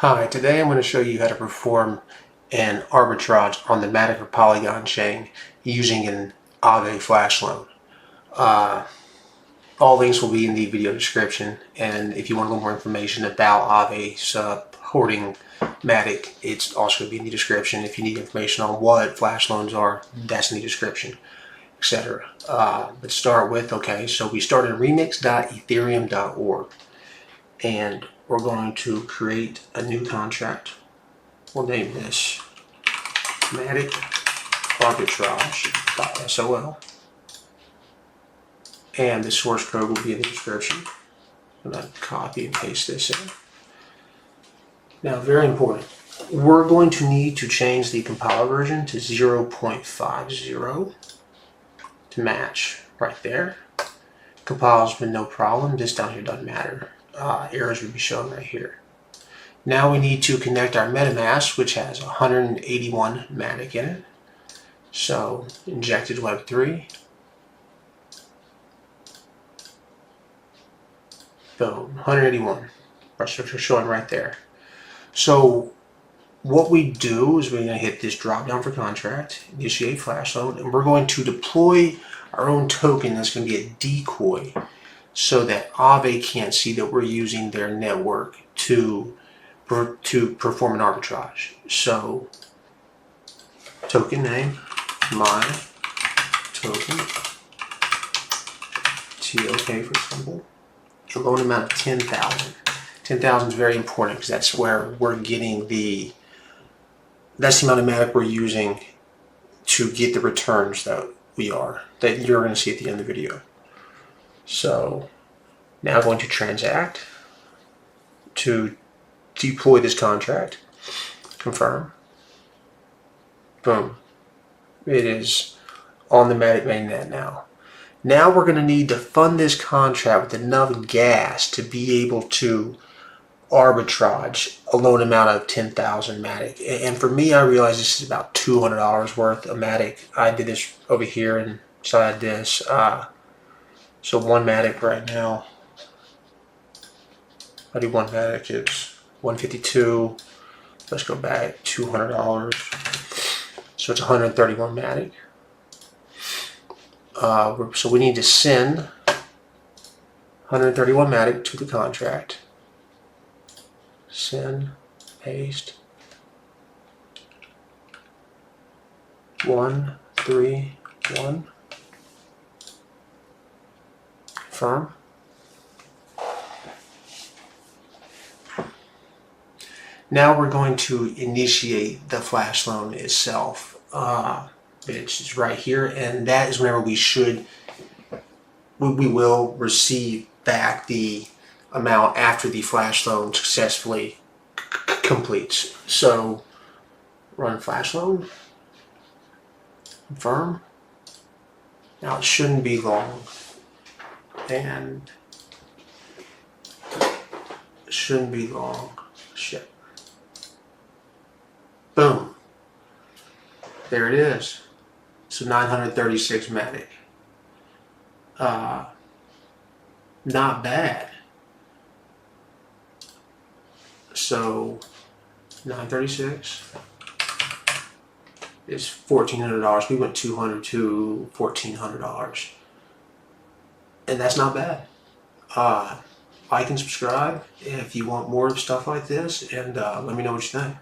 Hi, today I'm going to show you how to perform an arbitrage on the Matic Polygon chain using an Aave flash loan. All links will be in the video description, and if you want a little more information about Aave supporting Matic, it's also going to be in the description. If you need information on what flash loans are, that's in the description, etc. Let's start with, so we start at remix.ethereum.org, and we're going to create a new contract. We'll name this Matic Arbitrage.sol, and the source code will be in the description. I'm going to copy and paste this in. Now, very important, we're going to need to change the compiler version to 0.50 to match right there. Compiles with no problem. This down here doesn't matter. Errors will be shown right here. Now we need to connect our Metamask, which has 181 Matic in it. So injected Web3. Boom, 181. Our structure showing right there. So what we do is we're going to hit this drop down for contract, initiate flash loan, and we're going to deploy our own token that's going to be a decoy so that Aave can't see that we're using their network to perform an arbitrage. So token name, my token, TOK for example, a loan amount of 10,000. 10,000 is very important because that's where we're getting that's the amount of Matic we're using to get the returns that you're going to see at the end of the video. So now going to transact to deploy this contract, confirm, boom, it is on the Matic mainnet now. Now we're going to need to fund this contract with enough gas to be able to arbitrage a loan amount of 10,000 Matic. And for me, I realize this is about $200 worth of Matic. I did this over here inside this. So one Matic right now, I do one Matic is 152. Let's go back, $200. So it's 131 Matic. So we need to send 131 Matic to the contract. Send, paste, 131, confirm. Now we're going to initiate the flash loan itself. It's right here, and that is whenever we will receive back the amount after the flash loan successfully completes. So run flash loan, confirm. Now it shouldn't be long, and it shouldn't be long. Shit. Boom. There it is. So 936 Matic. Not bad. So 936 is $1,400. We went $200 to $1,400, and that's not bad. Like and subscribe if you want more stuff like this, and let me know what you think.